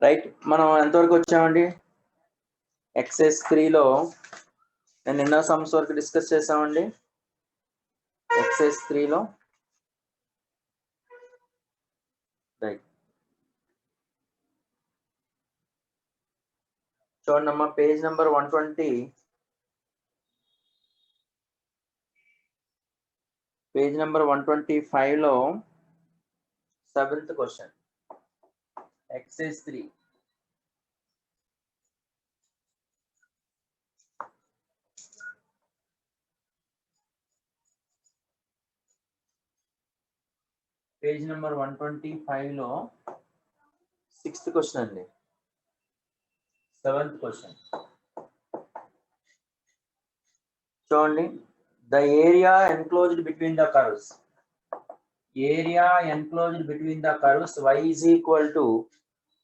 Right, మనం ఎంతవరకు వచ్చామండి? ఎక్సైజ్ 3లో నేను ఎన్నో సమ్స్ వరకు డిస్కస్ చేసామండి. ఎక్సైజ్ 3లో రైట్ చూడండి అమ్మా, పేజ్ నెంబర్ 120, పేజ్ నెంబర్ 125లో 7th question, exercise 3. Page number 125లో 6th క్వశ్చన్ అండి, 7th క్వశ్చన్ చూడండి. The area enclosed between the curves, area enclosed between the curves y is equal to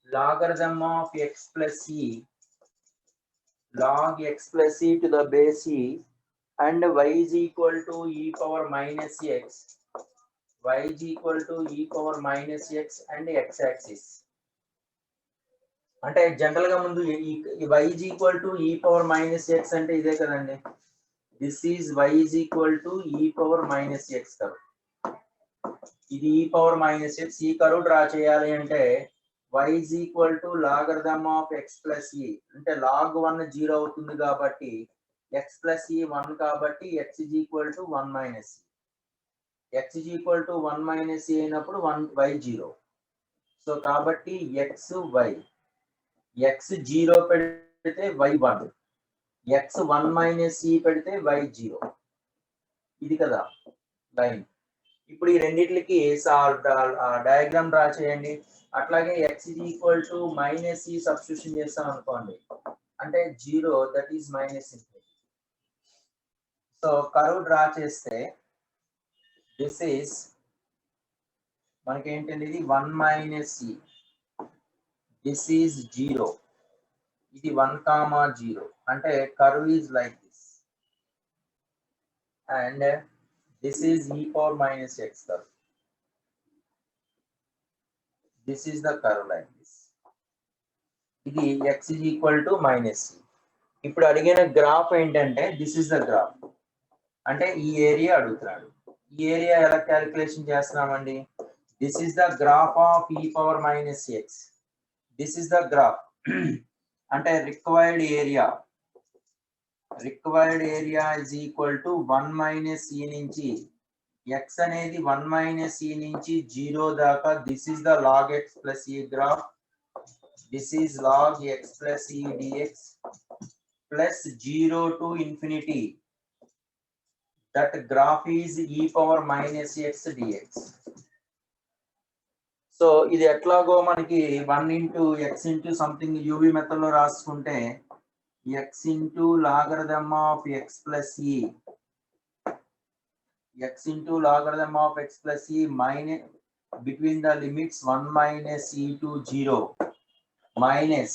logarithm of x plus e log x plus e to the base e and y is equal to e power minus x, y is equal to e power minus x and x axis. అంటే general గా ముందు y is equal to e power minus x అంటే ఇదే కదండి. this is y is equal to e power minus x curve. ఇది e power minus x. ఈ curve draw చేయాలి అంటే y is equal to logarithm of x plus e అంటే log 1 0 అవుతుంది కాబట్టి x plus e 1 కాబట్టి x is equal to 1 minus e. x is equal to 1 minus e అయినప్పుడు 1 y 0. So కాబట్టి x y, x 0 పెడితే y 1, x 1 minus e పెడితే y 0. ఇది కదా లైన్. ఇప్పుడు ఈ రెండిట్లకి డయాగ్రామ్ డ్రా చేయండి. అట్లాగే x is equal to minus e substitution చేస్తాం అనుకోండి అంటే 0, that is minus infinity. So curve draw చేస్తే దిస్ ఈస్ మనకేంటండి, ఇది 1 minus e, దిస్ ఈస్ 0, ఇది 1, 0 అంటే curve is like this and this is e power minus x curve. This is the curve like this. ఇది x is equal to minus e. ఇప్పుడు అడిగిన graph ఏంటంటే this is the graph. అంటే ఈ area అడుగుతున్నాడు. ఈ ఏరియా ఎలా calculation చేస్తున్నామండి? This is the graph of e power minus x. This is the graph. అంటే required area is equal to 1 minus e నుంచి x అనేది 1 minus e నుంచి 0 దాకా. This is the log x plus e graph. This is log x plus e dx plus 0 to infinity. That graph is e power minus x dx. So ఇది ఎట్లాగో మనకి 1 into x into something uv method లో రాసుకుంటే x into logarithm of x plus e, x into logarithm of x plus e minus between the limits 1 minus e to 0 minus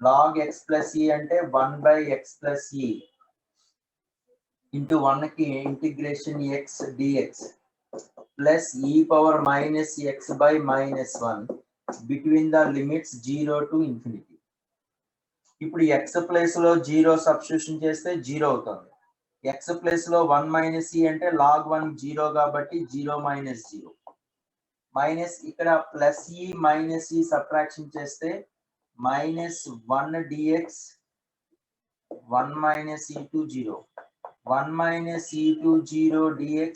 log x plus e అంటే 1 by x plus e into 1 కి integration x dx plus e power minus x by minus 1 between the limits 0 to infinity. ఇప్పుడు x place లో 0 substitution చేస్తే 0 అవుతుంది. x place లో 1 minus e అంటే log 1 0 కాబట్టి 0 minus 0 minus ఇక్కడ plus e minus e subtraction చేస్తే minus 1 dx 1 minus e to 0 1 minus e to 0 dx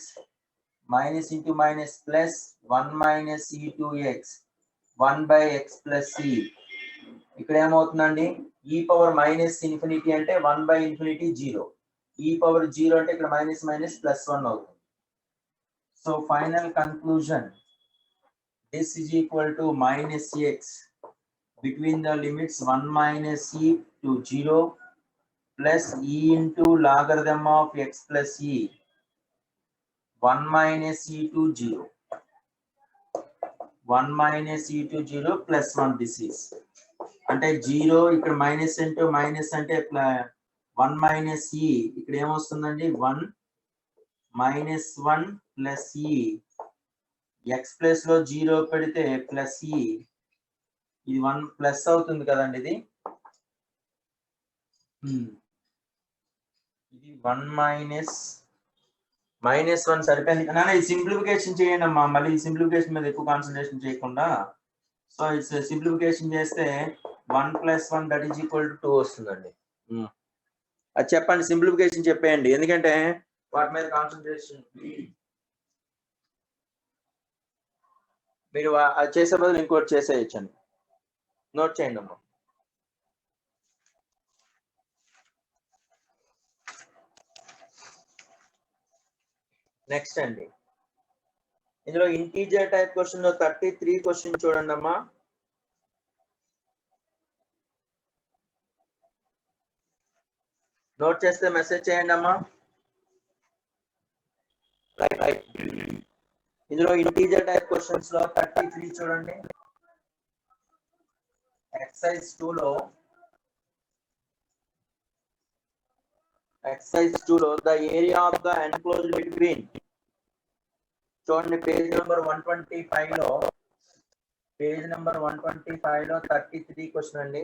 minus into minus plus 1 minus e to x 1 by x plus e. ఇక్కడ ఏమవుతుందండి e power minus infinity అంటే 1 by infinity 0 e power 0 అంటే ఇక్కడ minus minus plus 1 అవుతుంది. So final conclusion this is equal to minus x between the limits 1 minus e to 0 plus e into logarithm of x plus e 1 minus e to 0 1 minus e to 0 plus 1 this is అంటే 0 ఇక్కడ minus into minus అంటే 1 minus e ఇక్కడ ఏమొస్తుందండి 1 minus 1 plus e x plus లో 0 పెడితే plus e ఇది 1 plus అవుతుంది కదండి ఇది 1 మైనస్ 1 సరిపోయింది నాన్న. ఇది సింప్లిఫికేషన్ చేయండి అమ్మా, మళ్ళీ సింప్లిఫికేషన్ మీద ఎక్కువ కాన్సన్ట్రేషన్ చేయకుండా. సో ఇట్స్ సింప్లిఫికేషన్ చేస్తే 1 + 1 దట్ ఈజ్ ఈక్వల్ టు 2 వస్తుందండి. అది చెప్పండి, సింప్లిఫికేషన్ చెప్పేయండి, ఎందుకంటే వాటి మీద కాన్సన్ట్రేషన్ మీరు అది చేసే బదులు ఇంకోటి చేసేయచ్చండి. నోట్ చేయండి అమ్మా. నెక్స్ట్ అండి, ఇందులో ఇంటీజర్ టైప్ క్వశ్చన్ లో 33 క్వశ్చన్ చూడండి అమ్మా. నోట్ చేస్తే మెసేజ్ చేయండి అమ్మా. ఇందులో ఇంటీజర్ టైప్ క్వశ్చన్స్ లో 33 చూడండి. ఎక్సర్సైజ్ 2 లో the area of the enclosed between చూడండి పేజ్ నెంబర్ 125 లో 33 క్వశ్చన్ అండి.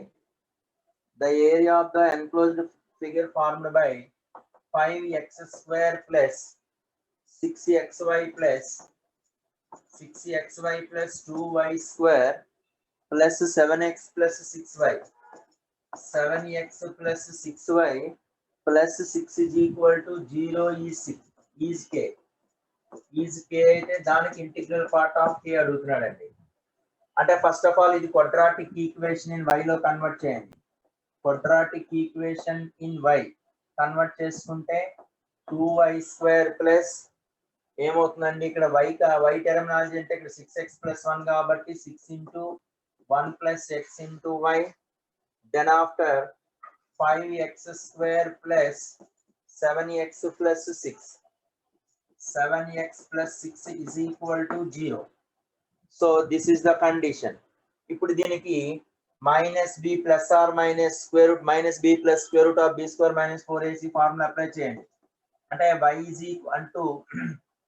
The area of the enclosed figure formed by 5x² plus 6xy plus 2y² plus 7x plus 6y 7x plus 6y plus 6 is equal to 0 is k అయితే దానికి integral part of k అడుగుతున్నాడండి. అంటే first of all ఇది quadratic equation in y లో convert చేయండి. Quadratic equation in y convert చేసుకుంటే 2y² plus ఏమవుతుందండి ఇక్కడ y terminology అంటే ఇక్కడ 6x plus 1 కాబట్టి 6 into 1 plus x into y, then after 5x² plus 7x plus 6 7x plus 6 is equal to 0. So this is the condition. ఇప్పుడు దీనికి minus b plus or minus square root minus b plus square root of b square minus 4ac formula apply చేయండి. అంటే y is equal to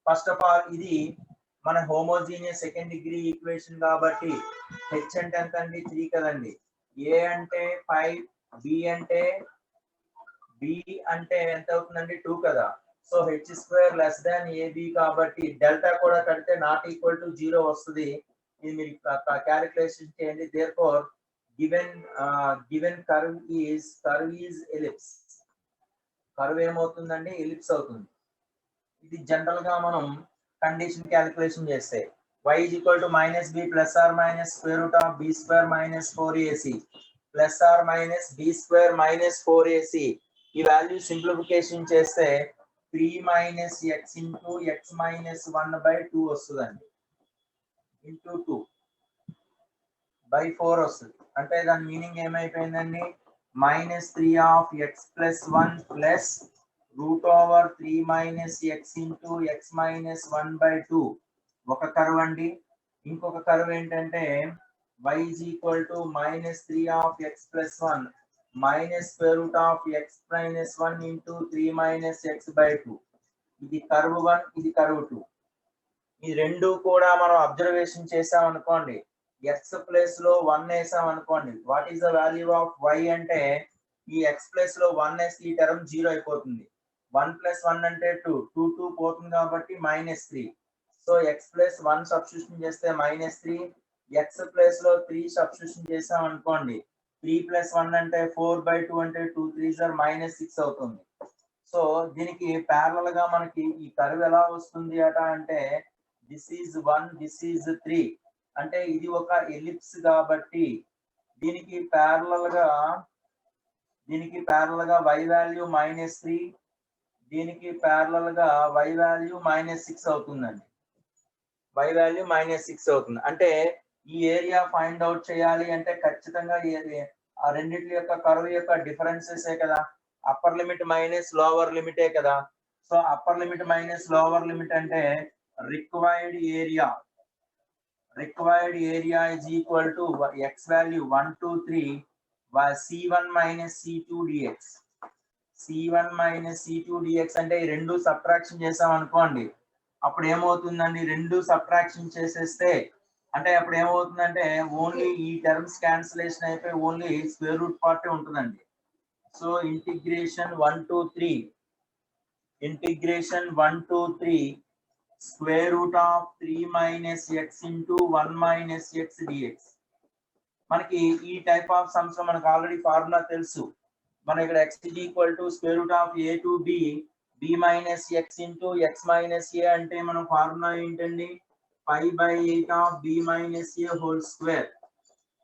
first of all ఇది మన homogeneous second degree equation కాబట్టి h అంటే ఎంత అండి 3 కదండి, a అంటే 5 b అంటే ఎంత అవుతుందండి 2 కదా. So h² less than ab కాబట్టి డెల్టా కూడా కడితే నాట్ ఈక్వల్ టు 0 వస్తుంది. ఇది మీరు క్యాలిక్యులేషన్ చేయండి. therefore given curve is ellipse. Curve ఏమవుతుందండి ఎలిప్స్ అవుతుంది. ఇది జనరల్ గా మనం కండిషన్ క్యాలిక్యులేషన్ చేస్తే y is equal to minus b plus or minus square root of b square minus 4ac plus or minus b square minus 4ac ఈ value simplification చేస్తే 3 minus x into x minus 1 by 2 వస్తుందండి. into 2 by 4 వస్తుంది. అంటే దాని meaning ఏమైపోయిందండి -3 of x plus 1 plus √3 minus x into x minus 1 by 2 ఒక curve అండి. ఇంకొక curve ఏంటంటే y is equal to -3 of x plus 1 minus square root of x minus 1 into 3 minus x by 2. ఇది curve 1, ఇది curve 2. ఈ రెండు కూడా మనం అబ్జర్వేషన్ చేసాం అనుకోండి, ఎక్స్ ప్లేస్ లో 1 వేసాం అనుకోండి, what is the value of y అంటే ఈ ఎక్స్ ప్లేస్ లో 1 వేస్తే ఈ టర్మ్ 0 అయిపోతుంది. 1 + 1 అంటే 2, 2 పోతుంది కాబట్టి -3. సో ఎక్స్ ప్లస్ 1 సబ్స్టిట్యూషన్ చేస్తే -3, ఎక్స్ ప్లేస్ లో 3 సబ్స్టిట్యూషన్ చేసాం అనుకోండి, 3 + 1 అంటే 4/2 అంటే 2 3s are -6 అవుతుంది. సో దీనికి ప్యారలల్ గా మనకి ఈ కర్వ్ ఎలా వస్తుంది అట అంటే దిస్ ఈజ్ 1, దిస్ ఈజ్ 3 అంటే ఇది ఒక ఎలిప్స్ కాబట్టి దీనికి ప్యారలల్ గా y వాల్యూ -3, దీనికి ప్యారలల్ గా y వాల్యూ -6 అవుతుందండి. y వాల్యూ -6 అవుతుంది. అంటే ఈ ఏరియా ఫైండ్ అవుట్ చేయాలి అంటే ఖచ్చితంగా ఆ రెండింటి యొక్క కర్వ్ యొక్క డిఫరెన్సెసే కదా. అప్పర్ లిమిట్ మైనస్ లోవర్ లిమిటే కదా. So upper limit minus lower limit అంటే required area is equal to x value 1 2 3 c1 minus c2 dx. c1 minus c2 dx అంటే ఈ రెండు సబ్ట్రాక్షన్ చేసాం అనుకోండి, అప్పుడు ఏమవుతుందండి, రెండు సబ్ట్రాక్షన్ చేసేస్తే అంటే అప్పుడు ఏమవుతుందంటే ఓన్లీ ఈ టర్మ్స్ క్యాన్సిలేషన్ అయిపోయి ఓన్లీ స్క్వేర్ రూట్ పార్టే ఉంటుందండి. So integration 1 to 3 square root of 3 minus x into 1 minus x dx. మనకి ఈ టైప్ ఆఫ్ సమ్స్ లో మనకు ఆల్రెడీ ఫార్ములా తెలుసు. మన ఇక్కడ x is equal to square root of a to b, b minus x into x minus a అంటే మన formula ఏంటండి, 5/8 of b minus a whole square.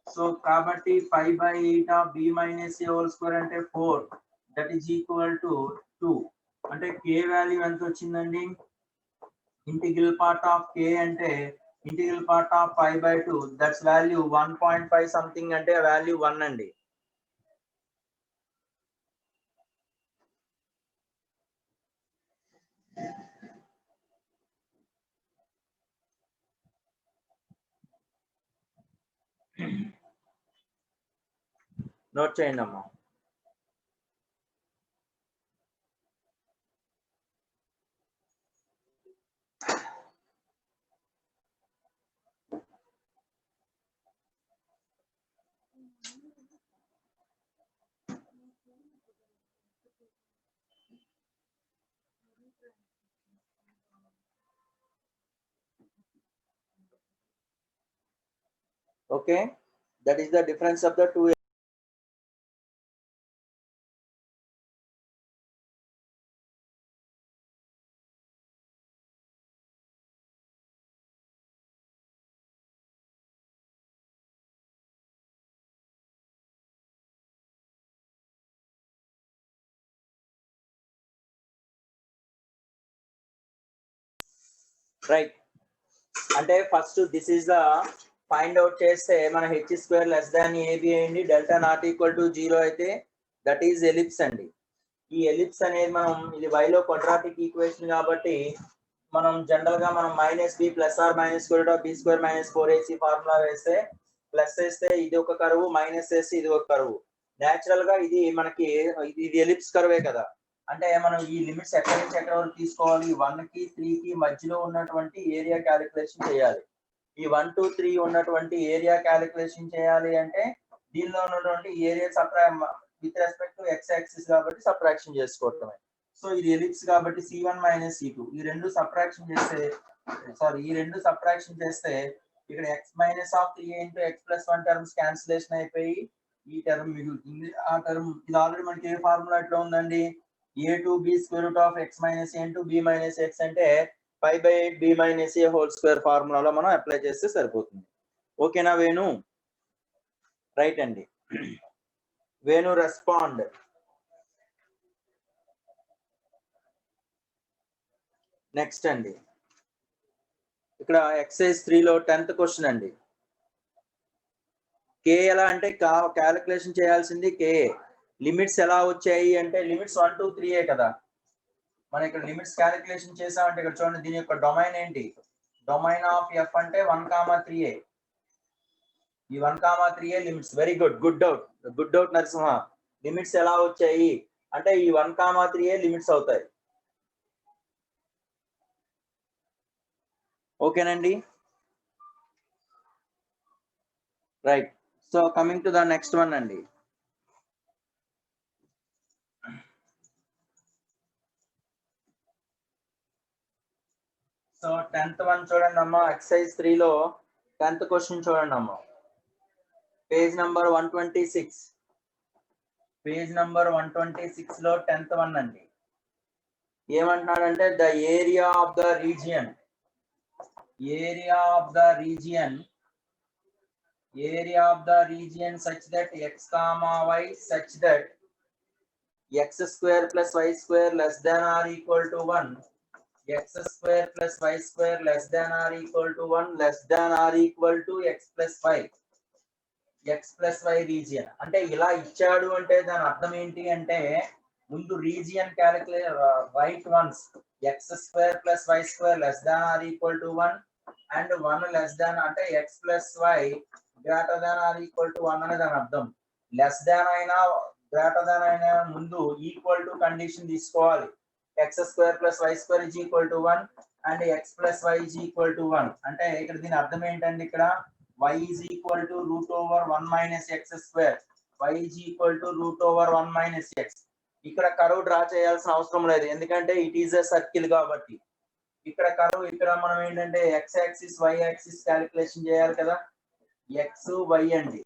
So కాబట్టి 5/8 of b minus a whole square అంటే 4, that is equal to 2. అంటే k value ఎంత వచ్చిందండి, integral part of k అంటే integral part of 5/2, that's value 1.5 something అంటే వాల్యూ 1 అండి. Note చేయండి అమ్మా. Okay, that is the difference of the two. Right, అంటే first this is the find out చేస్తే మన h square less than AB అయింది, delta not equal to 0 అయితే that is ellipse అండి. ఈ ఎలిప్స్ అనేది మనం ఇది y లో క్వాడ్రాటిక్ ఈక్వేషన్ కాబట్టి మనం జనరల్ గా మనం -b plus or minus square root of b square minus 4ac formula వేస్తే ప్లస్ వేస్తే ఇది ఒక కర్వ్, మైనస్ వేస్తే ఇది ఒక కర్వ్. నేచురల్ గా ఇది మనకి ఇది ఎలిప్స్ కర్వే కదా. అంటే మనం ఈ లిమిట్స్ ఎక్కడి నుంచి ఎక్కడి వరకు తీసుకోవాలి, 1 కి 3 కి మధ్యలో ఉన్నటువంటి ఏరియా క్యాలిక్యులేషన్ చేయాలి. ఈ 1 to 3 ఉన్నటువంటి ఏరియా క్యాలిక్యులేషన్ చేయాలి అంటే దీనిలో ఉన్నటువంటి area with respect to x axis కాబట్టి సబ్ట్రాక్షన్ చేసుకోవటమే. సో ఇది ఎలిప్స్ కాబట్టి c1 మైనస్ c2 ఈ రెండు సబ్ట్రాక్షన్ చేస్తే ఇక్కడ x minus of 3 into x plus 1 terms cancellation అయిపోయి ఈ టర్మ్ మిగులుతుంది. ఆ టర్మ్ ఇది ఆల్రెడీ మనకి ఏ ఫార్ములా ఎట్లా ఉందండి, a to b square root of x minus a into b minus x అంటే 5/8 b minus a whole square ఫార్ములాలో మనం అప్లై చేస్తే సరిపోతుంది. ఓకేనా వేణు? రైట్ అండి. వేణు రెస్పాండ్. నెక్స్ట్ అండి, ఇక్కడ ఎక్సైజ్ 3 లో 10th క్వశ్చన్ అండి. కే ఎలా అంటే క్యాలిక్యులేషన్ చేయాల్సింది కే. లిమిట్స్ ఎలా వచ్చాయి అంటే లిమిట్స్ 1 to 3 కదా. మనం ఇక్కడ లిమిట్స్ క్యాలిక్యులేషన్ చేసామంటే ఇక్కడ చూడండి దీని యొక్క డొమైన్ ఏంటి, డొమైన్ ఆఫ్ ఎఫ్ అంటే 1,3a. ఈ 1,3a limits. Very good, good out Narasimha. Limits ఎలా వచ్చాయి అంటే ఈ 1,3a లిమిట్స్ అవుతాయి. ఓకేనండి. Right. So coming to the next one అండి. సో 10th వన్ చూడండి అమ్మా, ఎక్సర్సైజ్ 3 లో 10th క్వశ్చన్ చూడండి అమ్మా, పేజ్ నంబర్ 126. పేజ్ నంబర్ 126 లో 10th వన్ అండి. ఏమంటున్నాడంటే the area of the region, area of the region, area of the region such that x comma y such that x square plus y square less than or equal to 1, x square plus y square less than or equal to 1 less than or equal to x plus y, x plus y region. అంటే ఇలా ఇచ్చాడు అంటే దాని అర్థం ఏంటి అంటే ముందు region calculate right once, x square plus y square less than or equal to 1 and 1 less than అంటే x plus y greater than or equal to 1 అనే దాని అర్థం. లెస్ దాన్ అయినా గ్రేటర్ దాన్ అయినా ముందు ఈక్వల్ టు కండిషన్ తీసుకోవాలి. x square plus y square is equal to 1 and x plus y is equal to 1. అంటే ఇక్కడ దీని అర్థం ఏంటంటే ఇక్కడ y is equal to root over 1 minus x square, y is equal to root over 1 minus x. ఇక్కడ curve draw చేయాల్సిన అవసరం లేదు ఎందుకంటే ఇట్ ఈస్ ఎ సర్కిల్ కాబట్టి. ఇక్కడ కర్వ్ ఇక్కడ మనం ఏంటంటే x axis y axis calculation చేయాలి కదా. x y అండి,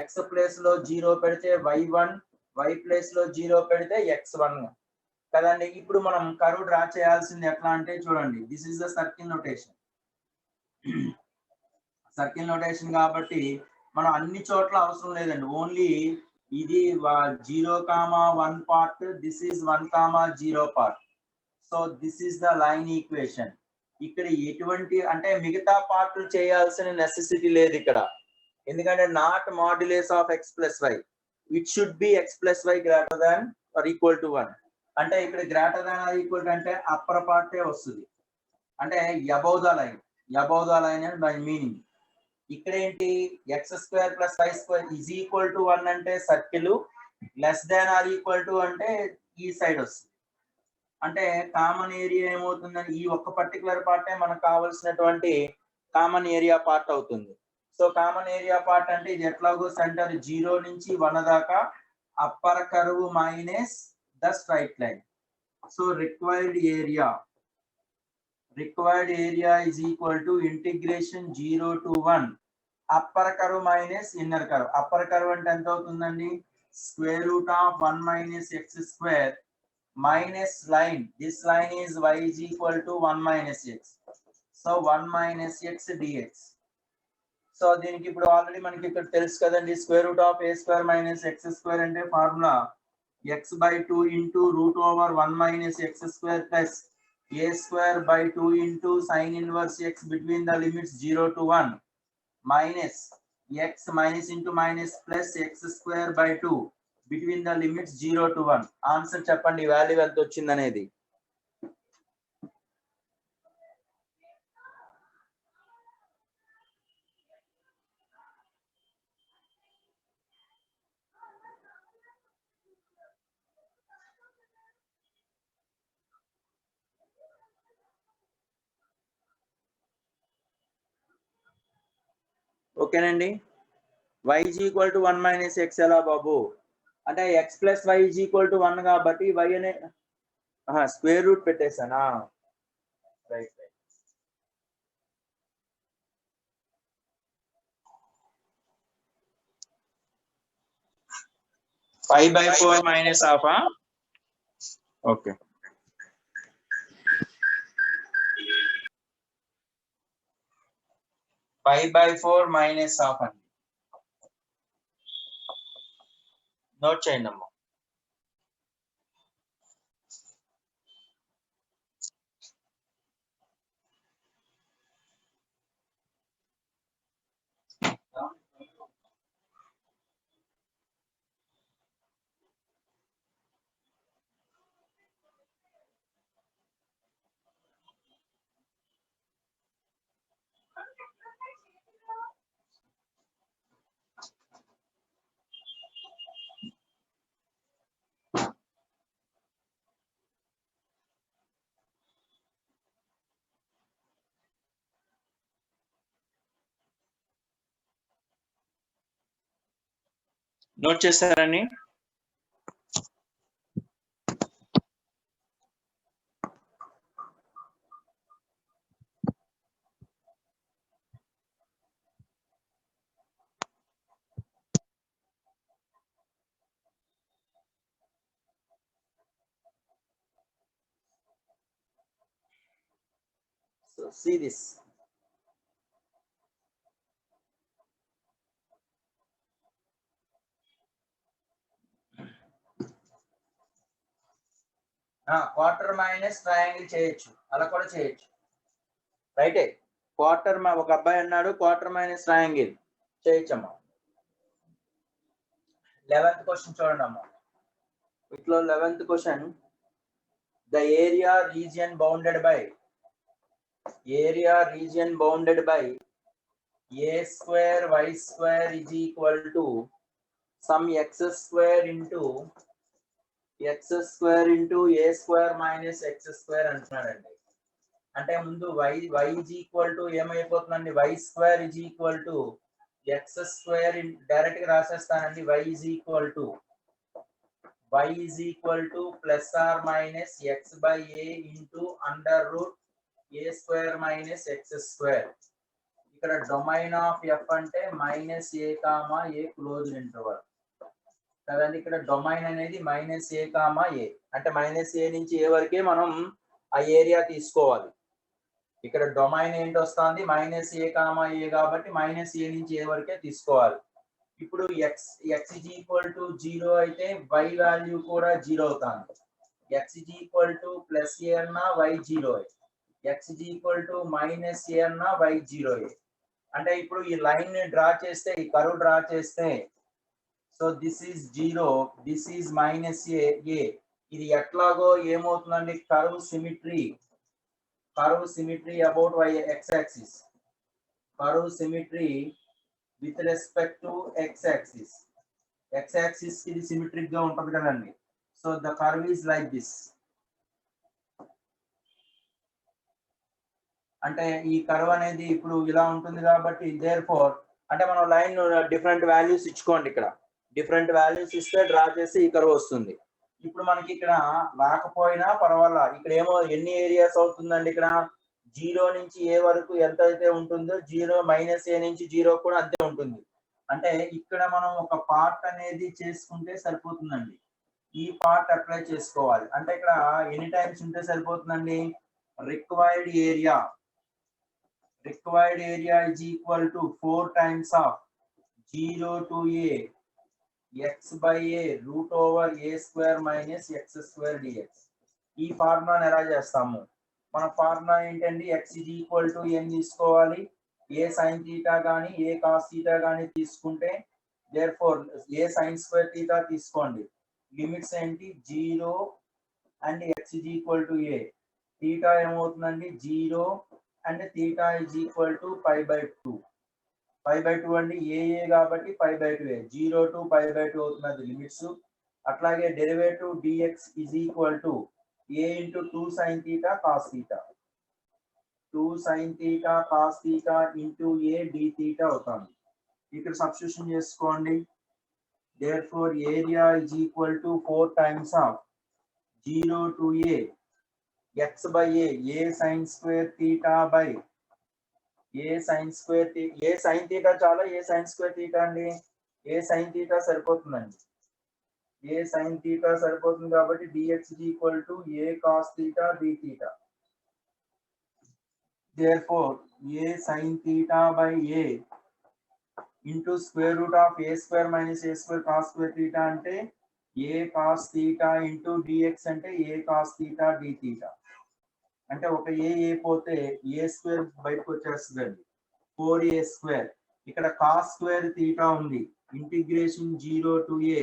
x ప్లేస్ లో 0 పెడితే y1, y ప్లేస్ లో 0 పెడితే x1 కదండి. ఇప్పుడు మనం కర్వ్ డ్రా చేయాల్సింది ఎట్లా అంటే చూడండి, this is the circle notation. Circle notation కాబట్టి మనం అన్ని చోట్ల అవసరం లేదండి, ఓన్లీ ఇది 0,1 part, this is 1,0 part. So this is the line equation. ఇక్కడ ఎటువంటి అంటే మిగతా పార్ట్లు చేయాల్సిన నెసెసిటీ లేదు ఇక్కడ, ఎందుకంటే not modulus of x plus y, it should be x plus y greater than or equal to 1. అంటే ఇక్కడ greater than or equal to అంటే అప్పర్ పార్టే వస్తుంది, అంటే above the line, above the line and by meaning. ఇక్కడ ఏంటి x square plus y square is equal to 1 అంటే circle, less than or equal to అంటే ఈ సైడ్ వస్తుంది. అంటే కామన్ ఏరియా ఏమవుతుందని ఈ ఒక్క పర్టికులర్ పార్టే మనకు కావాల్సినటువంటి కామన్ ఏరియా పార్ట్ అవుతుంది. సో కామన్ ఏరియా పార్ట్ అంటే ఇది ఎట్లాగో సెంటర్ 0 నుంచి 1 దాకా upper curve minus the straight line. So required area is equal to integration 0 to 1 upper curve minus inner curve. Upper curve అంటే ఎంత అవుతుందండి, square root of 1 minus x square minus line, this line is y is equal to 1 minus x. So 1 minus x dx. So దీనికి ఇప్పుడు already మనకి ఇక్కడ తెలుసు కదండి, square root of a square minus x square అంటే formula x/2 into root over 1 minus x square plus a square by 2 into sin inverse x between the limits 0 to 1 minus x minus into minus plus x square by 2 between the limits 0 to 1. Answer చెప్పండి, value ఎంత వచ్చింది అనేది. ఓకేనండి. y is equal to 1 minus x ఎలా బాబు అంటే x plus y is equal to 1 కాబట్టి y అనే square root పెట్టేసానా, right right. 5/4 minus half. Okay, 5/4 minus half అండి, నోట్ చేయండి అమ్మా. నోట్ చేస్తారని so see this quarter minus triangle చేయొచ్చు, అలా కూడా చేయొచ్చు. రైటే, క్వార్టర్ ఒక అబ్బాయి అన్నాడు క్వార్టర్ మైనస్ ట్రయాంగిల్ చేయొచ్చమ్మా. 11th క్వశ్చన్ చూడండి అమ్మా. ఇట్లా 11th question, the area region bounded by a square y square is equal to some x square into a square minus x square అంటున్నాడండి. అంటే ముందు y is equal to ఏమైపోతుందండి, y square is equal to x square direct గా రాసేస్తానండి. y is equal to plus or minus x by a into under root a square minus x square. ఇక్కడ domain of F అంటే minus ఏ comma ఏ closed interval కదండి. ఇక్కడ domain అనేది minus ఏ comma ఏ, అంటే minus ఏ నుంచి ఏ వరకే మనం ఆ ఏరియా తీసుకోవాలి. ఇక్కడ డొమైన్ ఏంటి వస్తుంది, మైనస్ ఏ కామా ఏ, కాబట్టి మైనస్ ఏ నుంచి ఏ వరకే తీసుకోవాలి. ఇప్పుడు ఎక్స్ ఇజ్ ఈక్వల్ టు 0 అయితే y వాల్యూ కూడా 0 అవుతుంది. x is equal to plus a అన్నా y 0, x is equal to minus a అన్నా y 0. అంటే ఇప్పుడు ఈ లైన్ ని డ్రా చేస్తే, ఈ కర్వ్ డ్రా చేస్తే, so this is 0, this is minus a. ఇది ఎట్లాగో ఏమవుతుందండి, curve symmetry about x axis, curve symmetry with respect to x axis ఇది సిమెట్రిక్ గా ఉంటుంది కదండి. So the curve is like this. అంటే ఈ కర్వ్ అనేది ఇప్పుడు ఇలా ఉంటుంది కాబట్టి దేర్ ఫోర్ అంటే మనం లైన్ డిఫరెంట్ వాల్యూస్ ఇచ్చుకోండి. ఇక్కడ డిఫరెంట్ వాల్యూస్ ఇస్తే డ్రా చేసి ఈ కర్వ్ వస్తుంది. ఇప్పుడు మనకి ఇక్కడ రాకపోయినా పర్వాలా, ఇక్కడ ఏమో ఎన్ని ఏరియాస్ అవుతుందండి, ఇక్కడ 0 నుంచి ఏ వరకు ఎంత అయితే ఉంటుందో 0 మైనస్ ఏ నుంచి 0 కూడా అంతే ఉంటుంది. అంటే ఇక్కడ మనం ఒక పార్ట్ అనేది చేసుకుంటే సరిపోతుందండి, ఈ పార్ట్ అప్లై చేసుకోవాలి. అంటే ఇక్కడ ఎన్ని టైమ్స్ ఉంటే సరిపోతుందండి, required area is equal to 4 times of 0 to a x by a root over a square minus x square dx. ఈ ఫార్ములాని ఎలా చేస్తాము, మన ఫార్ములా ఏంటండి, x is equal to ఏం తీసుకోవాలి, ఏ sin theta గానీ ఏ cos theta గానీ తీసుకుంటే therefore ఏ sin square theta తీసుకోండి. లిమిట్స్ ఏంటి, 0 and x is equal to a. theta ఏమవుతుందండి 0 and theta is equal to pi by 2 అండి ఏ కాబట్టి pi by 2, 0 to pi by 2 అవుతున్నది లిమిట్స్. అట్లాగే derivative dx is equal to a into 2 sin theta cos theta into a d theta అవుతుంది. ఇక్కడ substitution చేసుకోండి. therefore area is equal to 4 times of 0 to a x by a sin square theta by a sin theta చాలా a sin square theta అండి, a sin theta సరిపోతుందండి, a sin theta సరిపోతుంది కాబట్టి dx is equal to a cos theta d theta. therefore a sin theta by a into square root of a square minus a square cos square theta అంటే a cos theta into dx అంటే a cos theta d theta. అంటే ఒక ఏ పోతే ఏ square బయటకు వచ్చేస్తుందండి, 4a స్క్వేర్. ఇక్కడ cos square theta ఉంది, integration 0 to a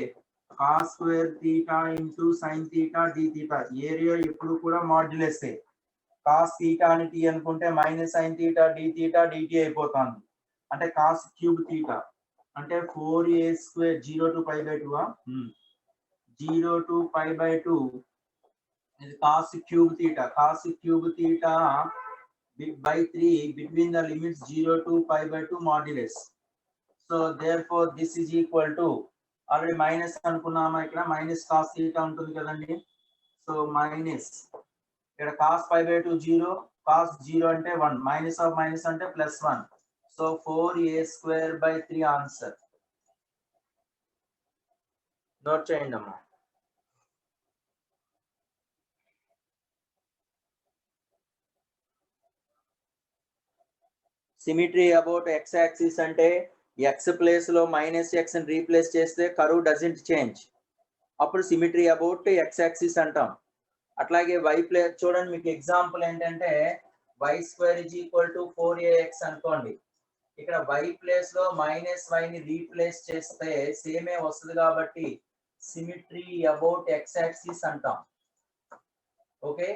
cos square theta into sine theta d theta. Area ఎప్పుడు కూడా మాడ్యులస్, కాస్ తీటా అని టీ అనుకుంటే minus sine theta d theta dt అయిపోతుంది. అంటే కాస్ క్యూబ్ తీటా అంటే 4a స్క్వేర్ 0 to pi by 2 0 to pi by 2 is cos cube theta by 3 between the limits 0 to pi by 2 modulus. So therefore this is equal to already minus అనుకున్నామా, ఇక్కడ minus cos theta ఉంటుంది కదండి. So minus ఇక్కడ cos pi by 2 0, cos 0 అంటే 1, minus of minus అంటే plus 1. So 4a² 3 answer. Note చేయండి అమ్మా. Symmetry about x axis అంటే ఎక్స్ ప్లేస్ లో మైనస్ ఎక్స్ ని రీప్లేస్ చేస్తే కర్వ్ డజంట్ చేంజ్, అప్పుడు సిమిట్రీ అబౌట్ ఎక్స్ యాక్సిస్ అంటాం. అట్లాగే వై ప్లేస్ చూడండి, మీకు ఎగ్జాంపుల్ ఏంటంటే y² 4ax అనుకోండి. ఇక్కడ y ప్లేస్ లో మైనస్ y ని రీప్లేస్ చేస్తే సేమే వస్తుంది కాబట్టి సిమిట్రీ అబౌట్ ఎక్స్ యాక్సిస్ అంటాం. ఓకే,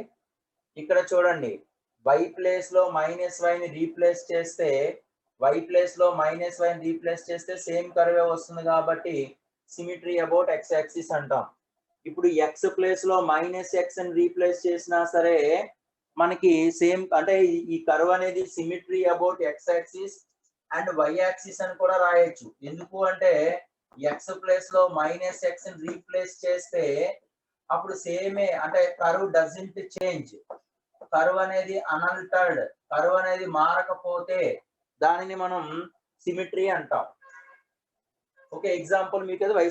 ఇక్కడ చూడండి y ప్లేస్ లో మైనస్ y ని రీప్లేస్ చేస్తే సేమ్ కర్వే వస్తుంది కాబట్టి సిమిట్రీ అబౌట్ ఎక్స్ యాక్సిస్ అంటాం. ఇప్పుడు ఎక్స్ ప్లేస్ లో మైనస్ ఎక్స్ ని రీప్లేస్ చేసినా సరే మనకి సేమ్ అంటే ఈ కర్వ్ అనేది symmetry about x axis and y axis అని కూడా రాయొచ్చు. ఎందుకు అంటే ఎక్స్ ప్లేస్ లో మైనస్ ఎక్స్ ని రీప్లేస్ చేస్తే అప్పుడు సేమే అంటే కర్వ్ డజంట్ చేంజ్, కర్వ్ అనేది అన్అల్టర్డ్, కర్వ్ అనేది మారకపోతే దానిని మనం సిమిట్రీ అంటాం. ఓకే, ఎగ్జాంపుల్ మీకు అది y²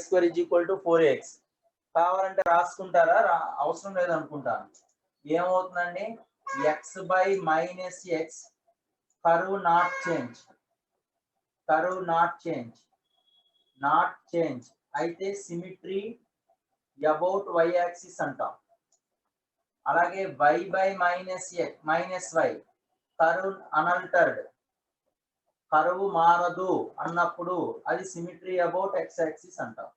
4ax కావాలంటే రాసుకుంటారా, అవసరం లేదు అనుకుంటాను. ఏమవుతుందండి, x by minus x curve not change అయితే సిమిట్రీ అబౌట్ వై యాక్సిస్ అంటాం. అలాగే y by minus y curve unaltered, curve మారదు అన్నప్పుడు అది సిమిట్రీ అబౌట్ ఎక్స్ యాక్సిస్ అంటాం.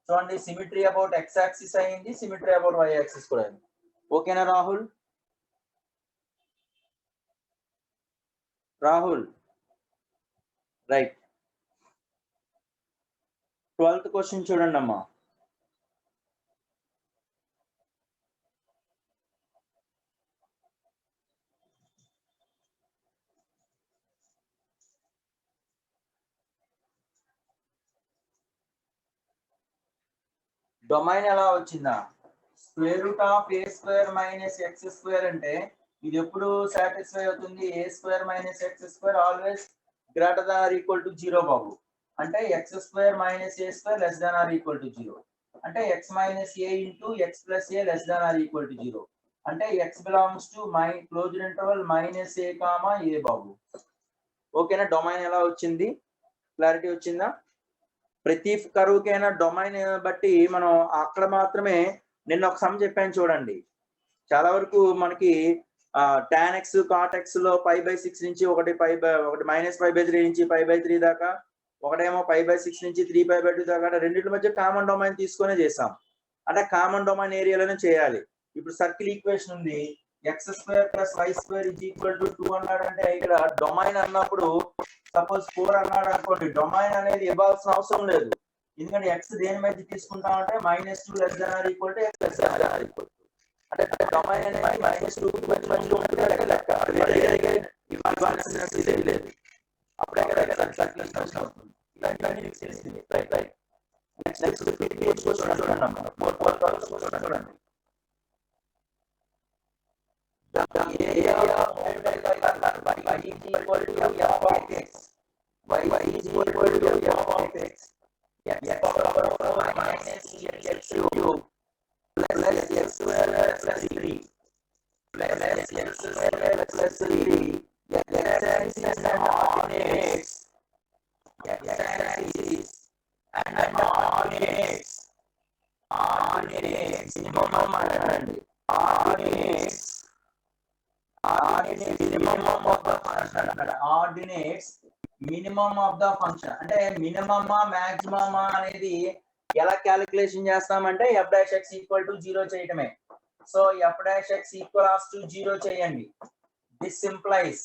చూడండి, సిమిట్రీ అబౌట్ ఎక్స్ యాక్సిస్ అయింది, సిమిట్రీ అబౌట్ వై యాక్సిస్ కూడా అయింది. ఓకేనా రాహుల్? రైట్. 12th క్వశ్చన్ చూడండి అమ్మా. డొమైన్ ఎలా వచ్చిందా, √a² - x² అంటే ఇది ఎప్పుడు సాటిస్ఫై అవుతుంది, a² - x² always greater than or equal to 0 బాబు. అంటే x² - a² less than or equal to 0 అంటే x - a × x + a less than or equal to 0 అంటే x belongs to closed interval -a, a బాబు. ఓకేనా, domain ఎలా వచ్చింది, clarity వచ్చిందా? ప్రతి కరువుకైనా domain బట్టి మనం అక్కడ మాత్రమే నిన్న ఒక సమ్ చెప్పాను చూడండి. చాలా వరకు మనకి tan x cot x లో π/6 నుంచి ఒకటి -π/3 నుంచి π/3 దాకా, ఒకటేమో π/6 నుంచి 3π/2 దాకా, రెండింటి మధ్య కామన్ డొమైన్ తీసుకునే చేసాం. అంటే కామన్ డొమైన్ ఏరియాలోనే చేయాలి. ఇప్పుడు సర్కిల్ ఈక్వేషన్ ఉంది, x² + y² 2 అన్నాడంటే ఇక్కడ డొమైన్ అన్నప్పుడు సపోజ్ 4 అన్నాడు అనుకోండి, డొమైన్ అనేది ఇవ్వాల్సిన అవసరం లేదు. ఎందుకంటే x దేని మధ్య తీసుకుంటాం అంటే -2 less than or equal to x less than or equal to, అంటే డొమైన్ అనేది -2 కి మధ్యలో ఉంటుంది లెక్క. ఇవ్వాల్సిన నెసెసిటీ లేదు. అప్పుడే కదా సర్కిల్ ఈక్వేషన్ అవుతుంది. ఇలాంటివన్నీ మీకు తెలిసింది. రైట్. నెక్స్ట్ చూడండి అమ్మా, 4th చూడండి. The area of y is equal to f of x. Y is equal to f of x. X power 4 minus x cube plus x square plus 3 plus x square plus 3. X axis and coordinates. X axis and coordinates. Coordinates minimum and coordinates. Minimum of the function. Ordinates minimum of the function అంటే మినిమమా మాక్సిమమా అనేది ఎలా calculation చేస్తామంటే f'(x) = 0 చేయటమే. So f'(x) = 0 చేయండి. This implies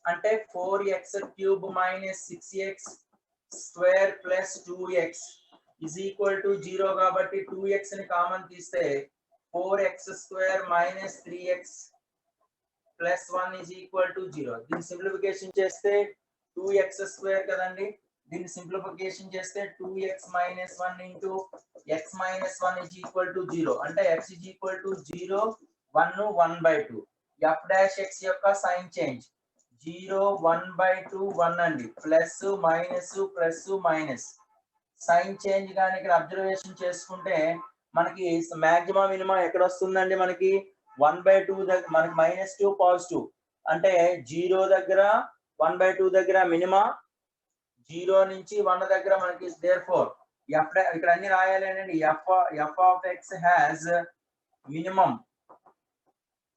అంటే 4x³ - 6x² + 2x = 0 కాబట్టి 2x ని common తీస్తే 4x² - 3x + 1 = 0. దీని సింప్లిఫికేషన్ చేస్తే 2x² కదండి, దీన్ని సింప్లిఫికేషన్ చేస్తే 2x minus 1 into x minus 1 is equal to 0 అంటే x is equal to 0 1 1/2 f dash x యొక్క సైన్ చేంజ్ 0 1/2 1 అండి ప్లస్ మైనస్ సైన్ చేంజ్ కానీ ఇక్కడ అబ్జర్వేషన్ చేసుకుంటే మనకి మాక్సిమం మినిమం ఎక్కడ వస్తుందండి మనకి 1/2 దగ్గర మనకి -2 పాజిటివ్ అంటే 0 దగ్గర 1/2 దగ్గర మినిమం 0 నుంచి 1 దగ్గర మనకి therefore f ఇక్కడ అన్ని రాయాలి అండి f of x has minimum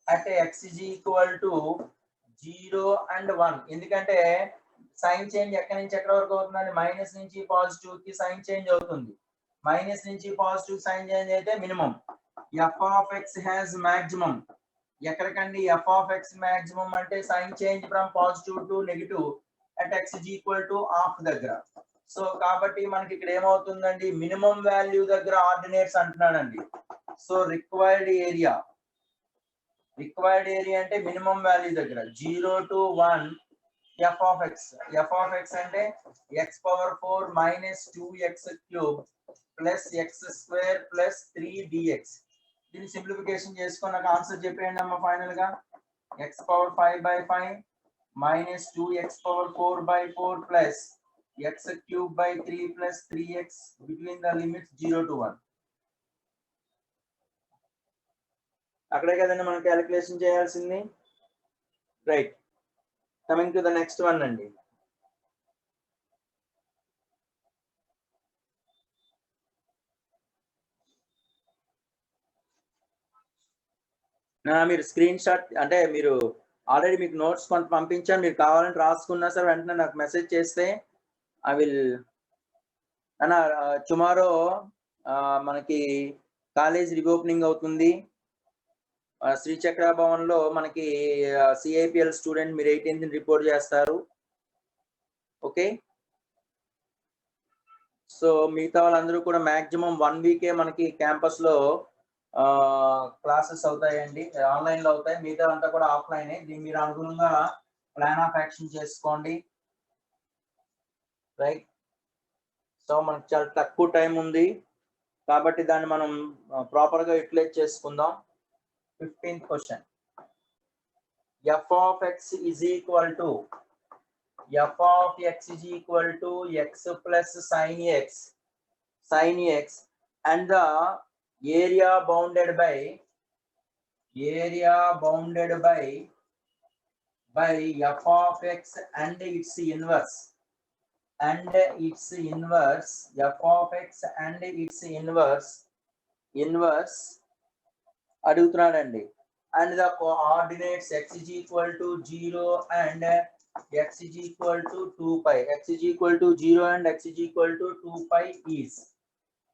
at x is equal to 0 and 1 ఎందుకంటే సైన్ చేంజ్ ఎక్కడి నుంచి ఎక్కడ వరకు అవుతుందండి మైనస్ నుంచి పాజిటివ్ కి సైన్ చేంజ్ అవుతుంది మైనస్ నుంచి పాజిటివ్ సైన్ చేంజ్ అయితే minimum f of x has maximum ఎక్కడికండి f of x maximum అంటే sign change from positive to negative at x is equal to half దగ్గర సో కాబట్టి మనకి ఇక్కడ ఏమవుతుందండి మినిమం వాల్యూ దగ్గర ఆర్డినేట్స్ అంటున్నాడండి సో రిక్వైర్డ్ ఏరియా అంటే మినిమం వాల్యూ దగ్గర 0 to 1 f of x అంటే x power 4 minus 2x cube plus x square plus 3 dx దీన్ని సింప్లిఫికేషన్ చేసుకొని నాకు ఆన్సర్ చెప్పేయండి అమ్మ ఫైనల్ గా x power 5/5 minus 2x power 4/4 plus x cube by 3 plus 3x between the limits 0 to 1 అక్కడే కదండి మనం క్యాలిక్యులేషన్ చేయాల్సింది right coming to the next one అండి మీరు స్క్రీన్ షాట్ అంటే మీరు ఆల్రెడీ మీకు నోట్స్ కొంత పంపించాను మీరు కావాలంటే రాసుకున్నా సార్ వెంటనే నాకు మెసేజ్ చేస్తే ఐ విల్ అన్న టుమారో మనకి కాలేజ్ రీఓపెనింగ్ అవుతుంది శ్రీచక్ర భవన్ లో మనకి సిఐపిఎల్ స్టూడెంట్ మీరు 18th రిపోర్ట్ చేస్తారు ఓకే సో మిగతా వాళ్ళందరూ కూడా మాక్సిమం 1 వీకే మనకి క్యాంపస్ లో క్లాసెస్ అవుతాయండి ఆన్లైన్ లో అవుతాయి మిగతా అంతా కూడా ఆఫ్లైన్ దీన్ని మీరు అనుగుణంగా ప్లాన్ ఆఫ్ యాక్షన్ చేసుకోండి రైట్ సో మనకి చాలా తక్కువ టైం ఉంది కాబట్టి దాన్ని మనం ప్రాపర్ గా యూటిలైజ్ చేసుకుందాం 15th question f of x is equal to x plus sin x and the area bounded by f of x and its inverse f of x and its inverse అడుగుతున్నాడండి and the coordinates x is equal to 0 and x is equal to 2pi x is equal to 0 and x is equal to 2pi is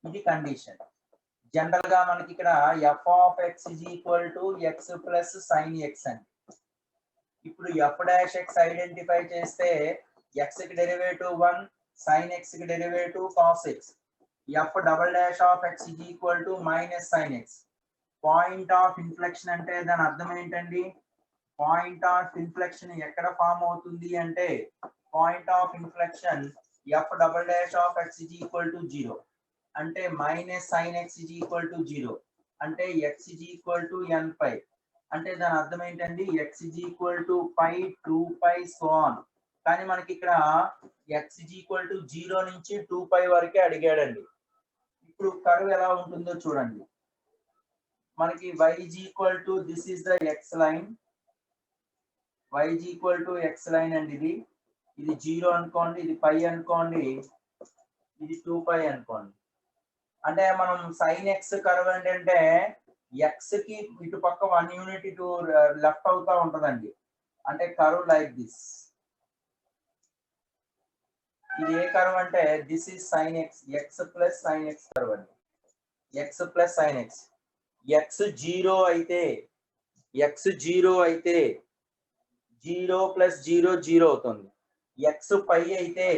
ఇది condition general గా మనకి ఇక్కడ f of x is equal to x plus sin x అండి ఇప్పుడు f dash x identify చేస్తే x కి derivative 1 sin x కి derivative cos x f double dash of x is equal to minus sin x point of inflection అంటే దాని అర్థం ఏంటండి point of inflection ఎక్కడ ఫామ్ అవుతుంది అంటే point of inflection f double dash of x is equal to 0 అంటే minus sin x is equal to 0 అంటే x is equal to n pi అంటే దాని అర్థం ఏంటండి x is equal to pi 2pi so on కానీ మనకి ఇక్కడ x is equal to 0 నుంచి 2pi వరకే అడిగాడండి ఇప్పుడు కర్వ్ ఎలా ఉంటుందో చూడండి మనకి y is equal to this is the x line y is equal to x line అండి ఇది 0 అనుకోండి ఇది pi అనుకోండి ఇది 2pi అనుకోండి అంటే మనం sin x కర్వ్ ఏంటంటే x కి ఇటు పక్క 1 యూనిట్ ఇటు లెఫ్ట్ అవుతా ఉంటదండి అంటే కర్వ్ లైక్ దిస్ ఇది ఏ కర్వ్ అంటే this is sin x x plus sin x curve అండి x plus sin x x 0 అయితే 0 plus 0 0 అవుతుంది x pi అయితే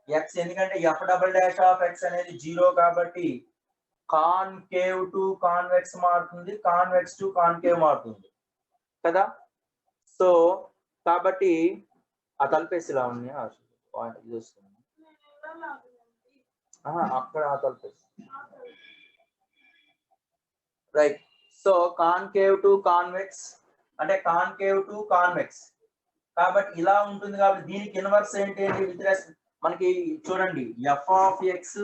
x ఎందుకంటే f double dash of x అనేది 0 కాబట్టి కాన్కేవ్ టు కాన్వెక్స్ మారుతుంది కాన్వెక్స్ టు కాన్కేవ్ మారుతుంది కదా సో కాబట్టి ఆ తలపేసి ఇలా ఉంది ఇది వస్తుంది అక్కడ right. So concave to convex అంటే కాన్కేవ్ టు కాన్వెక్స్ కాబట్టి ఇలా ఉంటుంది. కాబట్టి దీనికి ఇన్వర్స్ ఏంటి విత్ రెస్పెక్ట్ మనకి చూడండి f of x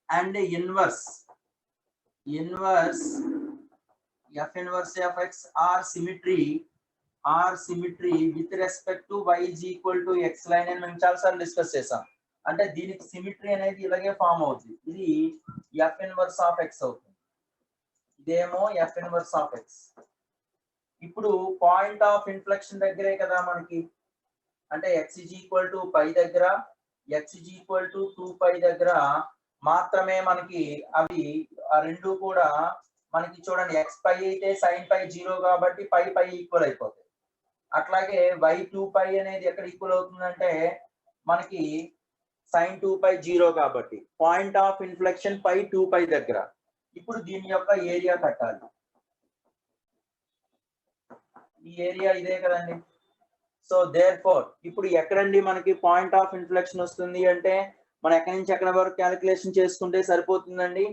and inverse f inverse f x or symmetry with respect to y is equal to x line అని మేము చాలాసార్లు డిస్కస్ చేసాం. అంటే దీనికి సిమిట్రీ అనేది ఇలాగే ఫామ్ అవుతుంది. ఇది ఎఫ్ ఇన్వర్స్ ఆఫ్ ఎక్స్ అవుతుంది, ఇదేమో ఎఫ్ ఇన్వర్స్ ఆఫ్ ఎక్స్. ఇప్పుడు పాయింట్ ఆఫ్ ఇన్ఫ్లెక్షన్ దగ్గరే కదా మనకి, అంటే x is equal to పై దగ్గర x is equal to 2π దగ్గర మాత్రమే మనకి అవి ఆ రెండు కూడా మనకి చూడండి x పై అయితే sin π 0 కాబట్టి పై ఈక్వల్ అయిపోతాయి. అట్లాగే y 2π అనేది ఎక్కడ ఈక్వల్ అవుతుందంటే మనకి sin 2π 0 కాబట్టి పాయింట్ ఆఫ్ ఇన్ఫ్లెక్షన్ పై 2π దగ్గర. ఇప్పుడు దీని యొక్క ఏరియా కట్టాలి. ఈ ఏరియా ఇదే కదండి. సో దేర్ ఫోర్ ఇప్పుడు ఎక్కడండి మనకి పాయింట్ ఆఫ్ ఇన్ఫ్లెక్షన్ వస్తుంది అంటే మనం ఎక్కడి నుంచి ఎక్కడి వరకు క్యాలిక్యులేషన్ చేసుకుంటే సరిపోతుందండి.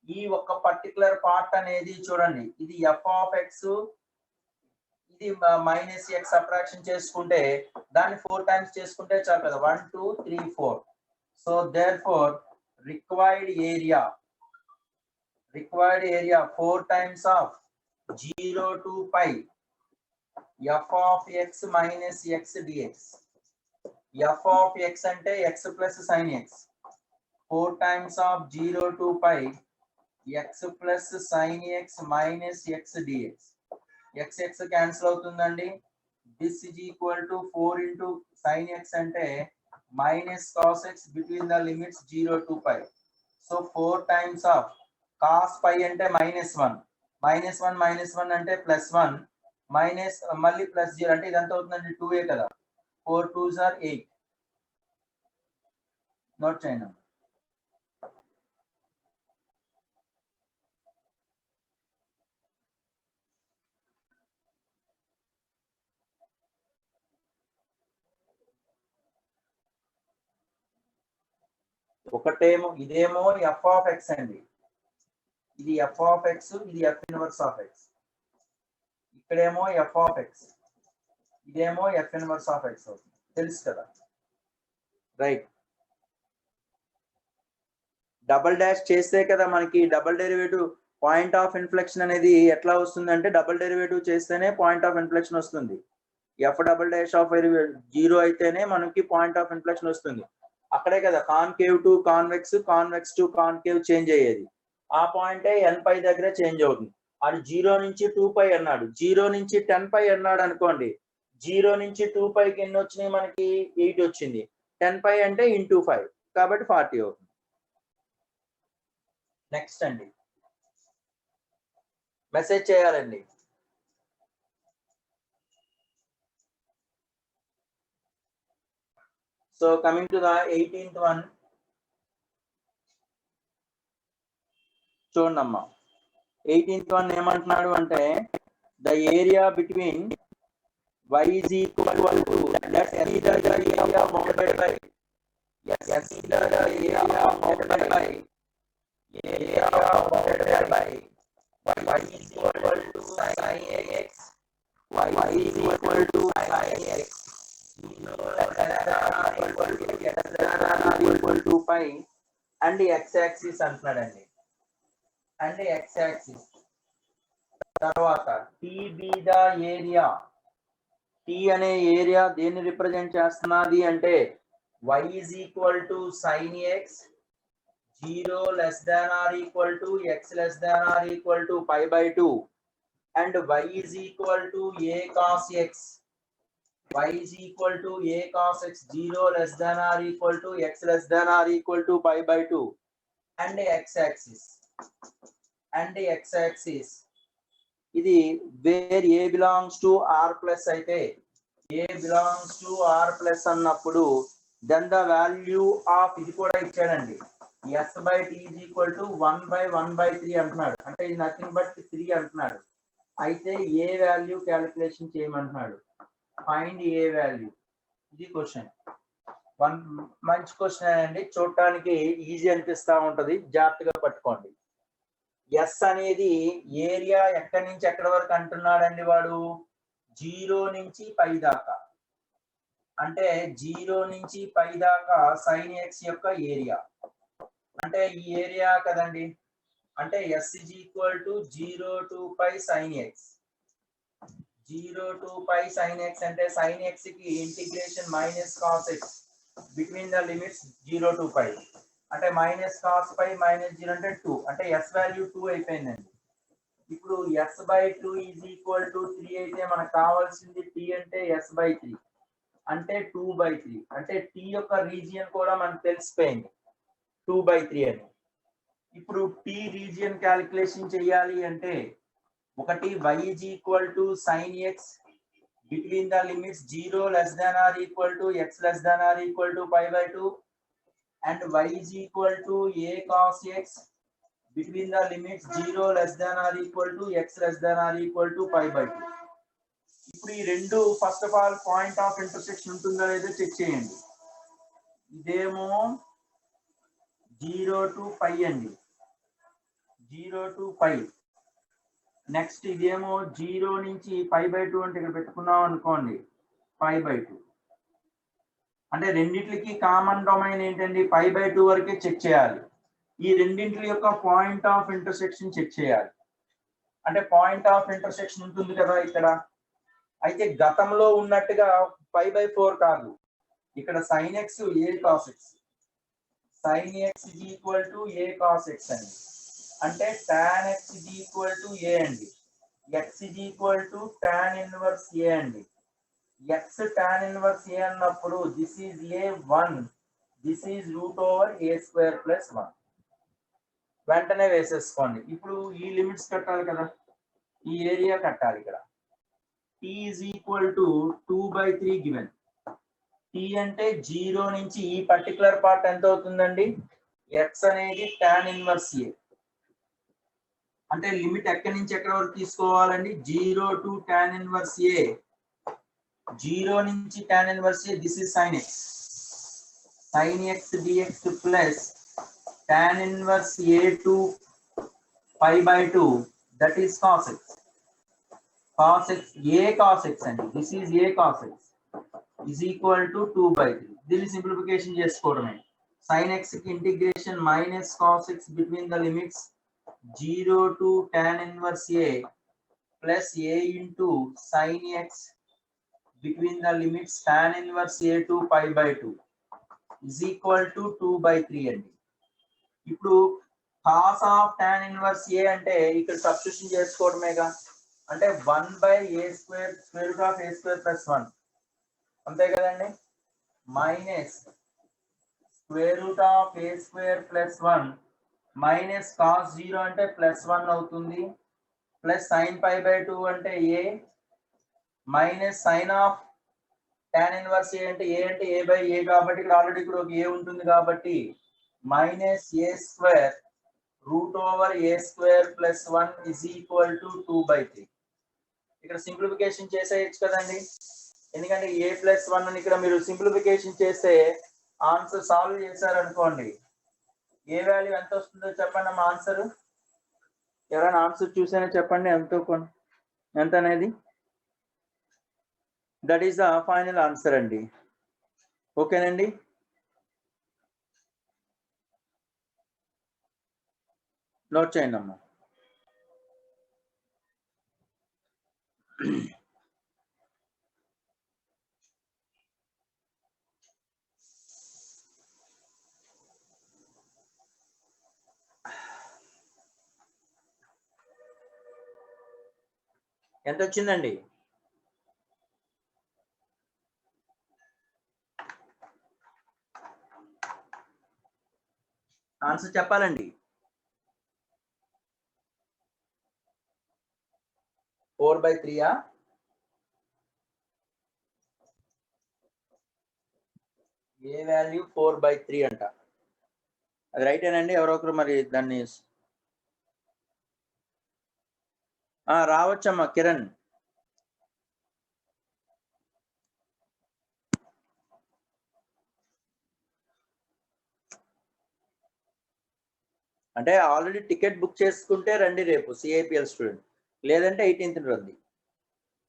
ఈ ఒక్క పర్టికులర్ పార్ట్ అనేది చూడండి, ఇది ఎఫ్ ఆఫ్ ఎక్స్, ఇది మైనస్ ఎక్స్ సబ్ట్రాక్షన్ చేసుకుంటే దాన్ని 4 టైమ్స్ చేసుకుంటే చాలు కదా, 1 2 3 4. So there four required area 4 times of 0 to π f of x minus x dx. f of x అంటే x plus sin x 4 times of 0 to π x plus sin x minus x dx. x cancel అవుతుందండి. this is equal to 4 into sin x అంటే minus cos x between the limits 0 to π. so 4 times of cos π అంటే -1 అంటే +1 minus మళ్ళీ +0 అంటే ఇదంతా అవుతుందండి 2a కదా, 4 2s are 8. Note చేయండి. ఒకటేమో ఇదేమో ఎఫ్ ఆఫ్ ఎక్స్ అండి, ఇది ఎఫ్ ఆఫ్ ఎక్స్, ఇది ఎఫ్ ఇన్వర్స్ ఆఫ్ ఎక్స్. ఇక్కడేమో ఎఫ్ ఆఫ్ ఎక్స్, ఇదేమో ఎఫ్ ఇన్వర్స్ ఆఫ్ ఎక్స్ అవుతుంది, తెలుసు కదా. రైట్. డబుల్ డాష్ చేస్తే కదా మనకి double derivative point of inflection అనేది ఎట్లా వస్తుందంటే డబుల్ డెరివేటివ్ చేస్తేనే పాయింట్ ఆఫ్ ఇన్ఫ్లెక్షన్ వస్తుంది. ఎఫ్ డబుల్ డాష్ ఆఫ్ 0 అయితేనే మనకి పాయింట్ ఆఫ్ ఇన్ఫ్లెక్షన్ వస్తుంది. అక్కడే కదా concave to convex, convex to concave change అయ్యేది. ఆ పాయింటే nπ దగ్గర చేంజ్ అవుతుంది. అది 0 నుంచి 2π అన్నాడు, 0 నుంచి 10π అన్నాడు అనుకోండి. 0 నుంచి 2πకి ఎన్ని వచ్చినాయి మనకి 8 వచ్చింది. 10π అంటే ఇంటూ 5 కాబట్టి 40 అవుతుంది. నెక్స్ట్ అండి మెసేజ్ చేయాలండి. So coming to the 18th one, చూడండి అమ్మా. 18th one ఏమంటున్నాడు అంటే the area between y is equal to let's see the area multiplied by yes the area multiplied by area multiplied by y is equal to sin x, y is equal to sin x equal to π and x axis అంటున్నాడండి. And x axis తర్వాత t be the area, t అనే area దేన్ని represent చేస్తున్నది అంటే y is equal to sin x 0 less than or equal to x less than or equal to π/2 and y is equal to a cos x, y is equal to a cos x 0 less than or equal to x less than or equal to π/2 and x axis ఇది wear a belongs to r plus అయితే a belongs to r plus అన్నప్పుడు then the value of ఇది కూడా ఇచ్చాడండి s/t is equal to 1/1/3 అంటున్నాడు. అంటే ఇది nothing but 3 అంటున్నాడు. అయితే ఏ వాల్యూ క్యాలిక్యులేషన్ చేయమంటున్నాడు, ఫైండ్ ఏ వాల్యూ, ఇది క్వశ్చన్. వన్ మంచి క్వశ్చన్ అండి, చూడటానికి ఈజీ అనిపిస్తా ఉంటది, జాగ్రత్తగా పట్టుకోండి. ఎస్ అనేది ఏరియా ఎక్కడి నుంచి ఎక్కడి వరకు అంటున్నాడండి వాడు, 0 నుంచి π దాకా. అంటే 0 నుంచి π దాకా sin x యొక్క ఏరియా అంటే ఈ ఏరియా కదండి. అంటే s is equal to 0 to π sin x. 0 to π sin x అంటే sin x కి integration minus cos x between the limits 0 to π. అంటే మైనస్ cos π మైనస్ 0 అంటే 2, అంటే s వాల్యూ 2 అయిపోయిందండి. ఇప్పుడు s/2 is equal to 3 అయితే మనకు కావాల్సింది t అంటే s/3 అంటే 2/3. అంటే t యొక్క రీజియన్ కూడా మనకు తెలిసిపోయింది 2/3 అని. ఇప్పుడు t రీజియన్ క్యాలిక్యులేషన్ చేయాలి అంటే ఒకటి y is equal to sin x between the limits 0 less than or equal to x less than or equal to π/2 and y is equal to a cos x between the limits 0 less than or equal to x less than or equal to π/2. ఇప్పుడు ఈ రెండు first of all point of intersection ఉంటుందో లేదో check చేయండి. ఇదేమో 0 to π అండి, 0 to π. Next ఇదేమో 0 నుంచి π/2 అంటే ఇక్కడ పెట్టుకున్నాం అనుకోండి π/2. అంటే రెండిట్లకి కామన్ డొమైన్ ఏంటండి, π/2 వరకే చెక్ చేయాలి. ఈ రెండింటి యొక్క పాయింట్ ఆఫ్ ఇంటర్సెక్షన్ చెక్ చేయాలి. అంటే పాయింట్ ఆఫ్ ఇంటర్సెక్షన్ ఉంటుంది కదా ఇక్కడ. అయితే గతంలో ఉన్నట్టుగా π/4 కాదు, ఇక్కడ sin x a cos x, sin x is equal to a cos x అండి. అంటే tan x is equal to a అండి, x is equal to tan inverse a అండి. x tan inverse a అన్నప్పుడు this is a1, this is √a² + 1. వెంటనే వేసేసుకోండి. ఇప్పుడు ఈ limits కట్టాలి కదా, ఈ ఏరియా కట్టాలి. ఇక్కడ t is equal to 2/3 given. t అంటే 0 నుంచి ఈ పర్టికులర్ పార్ట్ ఎంత అవుతుందండి, x అనేది tan ఇన్వర్స్ a. అంటే లిమిట్ ఎక్కడి నుంచి ఎక్కడి వరకు తీసుకోవాలండి, 0 to tan ఇన్వర్స్ a. 0 నుంచి tan inverse a, this is sin x. sin x dx plus tan inverse a to π/2, that is cos x. cos x, a cos x అండి, this is a cos x is equal to 2/3. దీన్ని simplification చేసుకోవడమే. sin x కి integration minus cos x between the limits 0 to tan inverse a plus a into sin x between the limits tan inverse a to π/2 is equal to 2/3 అండి. ఇప్పుడు cos of tan inverse a అంటే ఇక్కడ substitution చేసుకోవడమేగా. అంటే 1/a² square root of a² + 1 అంతే కదండి, minus square root of a² + 1 minus cos 0 అంటే +1 అవుతుంది, plus sin π/2 అంటే a, minus sin of tan inverse a అంటే a/a కాబట్టి ఇక్కడ ఆల్రెడీ ఇక్కడ ఒక a ఉంటుంది కాబట్టి minus a² √a² + 1 is equal to 2/3. ఇక్కడ సింప్లిఫికేషన్ చేసేయచ్చు కదండి, ఎందుకంటే a + 1 అని ఇక్కడ మీరు సింప్లిఫికేషన్ చేస్తే ఆన్సర్ సాల్వ్ చేశారు అనుకోండి, ఏ వాల్యూ ఎంత వస్తుందో చెప్పండి అమ్మా ఆన్సర్. ఎవరైనా ఆన్సర్ చూసానో చెప్పండి ఎంత అనేది. That is the final answer అండి. ఓకేనండి, నోట్ చేయండి అమ్మా. ఎంత వచ్చిందండి, ఆన్సర్ చెప్పాలండి. 4/3 ఏ వాల్యూ 4/3 అంట. అది రైటేనండి, ఎవరో ఒకరు మరి దాన్ని రావచ్చమ్మా కిరణ్. అంటే ఆల్రెడీ టికెట్ బుక్ చేసుకుంటే రండి రేపు సిఐపిఎల్ స్టూడెంట్, లేదంటే 18th రండి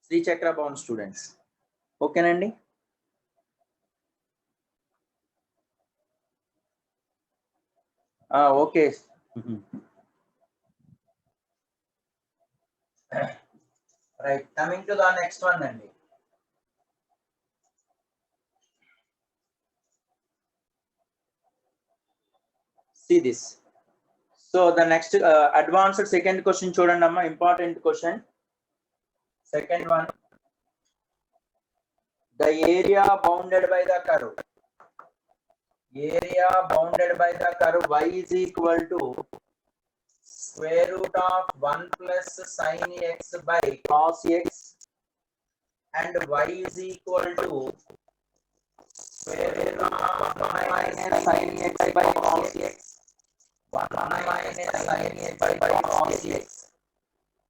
శ్రీచక్ర భవన్ స్టూడెంట్స్. ఓకేనండి. Okay. Right, coming to the next one అండి. See this. So the next advanced second question చూడండి అమ్మా, important question. Second one, the area bounded by the curve. Area bounded by the curve y is equal to square root of 1 plus sin x by cos x, and y is equal to square root of 1 minus sin x by cos x. 1 minus sin x by cos x,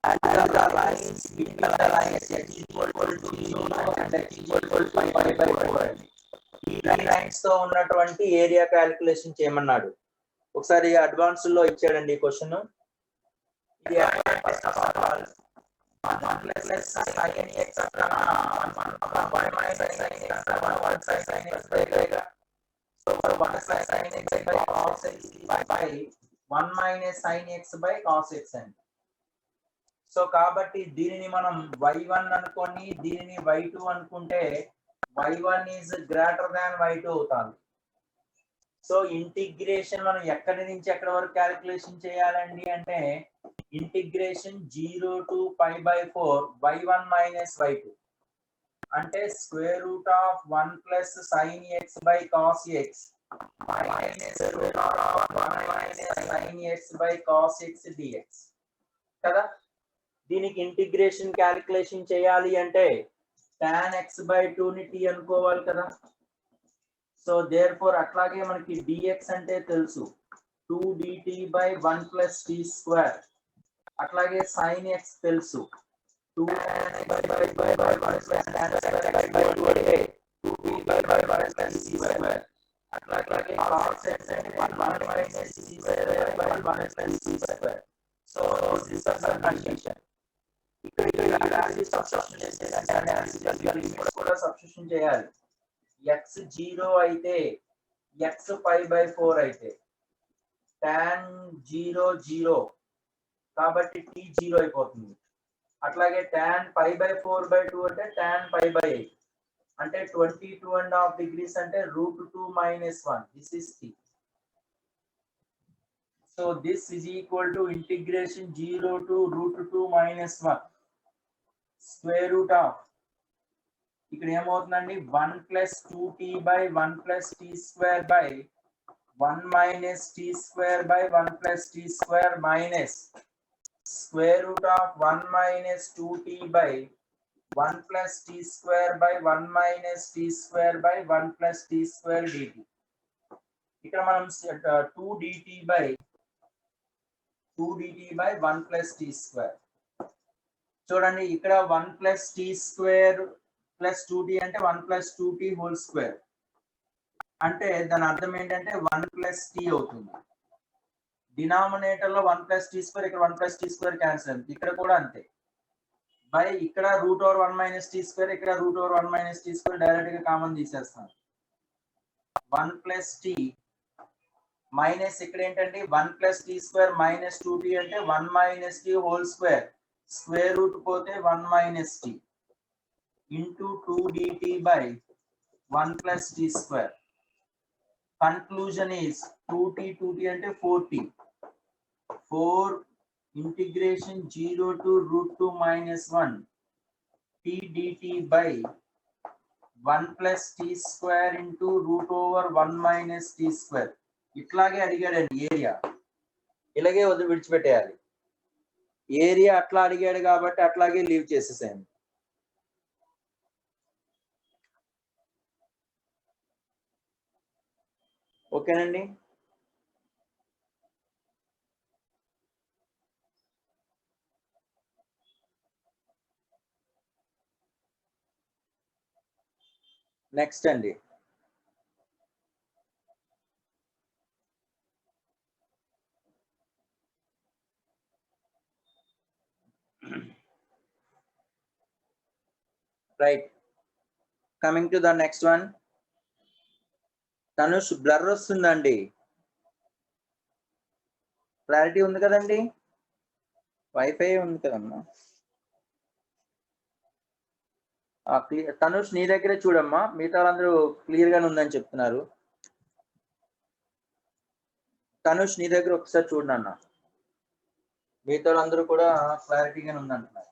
and the lines between the lines x equal to 0 and x equal to pi by 4. ఈ lines తో ఉన్నటువంటి area calculation చేయమన్నాడు. ఒకసారి advance లో ఇచ్చాడండి ఈ question. ఇది first of all 1 plus sin x అక్కడ 1 minus sin x అక్కడ 1 sin x by so 1 sin x by cos x by 1 minus sin x by cos x అండి. సో కాబట్టి దీనిని మనం y1 అనుకొని దీనిని y2 అనుకుంటే y1 is greater than y2 అవుతాది. సో ఇంటిగ్రేషన్ మనం ఎక్కడి నుంచి ఎక్కడి వరకు క్యాలిక్యులేషన్ చేయాలండి అంటే integration 0 to pi by 4 y1 minus y2 అంటే square root of 1 plus sin x by cos x minus root of 1 minus sin x by cos x dx కదా. దీనికి ఇంటిగ్రేషన్ క్యాలిక్యులేషన్ చేయాలి అంటే tan x by 2 ని t అనుకోవాలి కదా. So therefore అట్లాగే మనకి dx అంటే తెలుసు 2 dt by 1 plus t square. అట్లాగే sin x తెలుసు 2 tan x by 1 plus tan square x by 2 అంటే 2t by 1 plus t square. అట్లాగే cos x అంటే 1 minus t square by 1 plus t square. So this is the condition. ఇక్కడ values substitution చేసేదంటే కూడా substitution చేయాలి. x 0 అయితే x pi by 4 అయితే tan 0 0 కాబట్టి t 0 అయిపోతుంది. అట్లాగే tan pi by 4 by 2 అంటే tan pi by 8 అంటే 22.5 degrees అంటే √2 minus 1. This is t. So this is equal to integration 0 to √2 minus 1 square root of ఇక్కడ ఏమవుతుందండి 1 plus 2t by 1 plus t square by 1 minus t square by 1 plus t square minus square root of 1 minus 2t by 1 plus t square by 1 minus t square by 1 plus t square dt. ఇక్కడ మనం 2 dt by 1 plus t square చూడండి. ఇక్కడ 1 plus t square plus 2t అంటే 1 plus 2t whole square అంటే దాని అర్థం ఏంటంటే 1 plus t అవుతుంది. డినామినేటర్ లో 1 plus t square, ఇక్కడ 1 plus t square క్యాన్సిల్ అవుతుంది. ఇక్కడ కూడా అంతే. బై ఇక్కడ √1 minus t square, ఇక్కడ √1 minus t square డైరెక్ట్ గా కామన్ తీసేస్తాం. 1 plus t మైనస్ ఇక్కడ ఏంటంటే 1 plus t square minus 2t అంటే 1 minus t whole square square root పోతే 1 minus t into 2 dt by 1 plus t square. Conclusion is 2t అంటే 4t. 4 integration 0 to √2 minus 1 t dt by 1 plus t square into √1 minus t square. ఇట్లాగే అడిగాడండి area, ఇలాగే విడిచిపెట్టేయాలి. Area అట్లా అడిగాడు కాబట్టి అట్లాగే leave చేసేసాను. ఓకేనండి. నెక్స్ట్ అండి, right, coming to the next one. Tanush blur వస్తుందండి, క్లారిటీ ఉంది కదండి, వైఫై ఉంది కదమ్మా. తనుష్ నీ దగ్గరే చూడమ్మా, మిగతా వాళ్ళందరూ క్లియర్ గానే ఉందని చెప్తున్నారు. తనుష్ నీ దగ్గర ఒకసారి చూడన్న, మిగతా వాళ్ళందరూ కూడా క్లారిటీగానే ఉందంటున్నారు.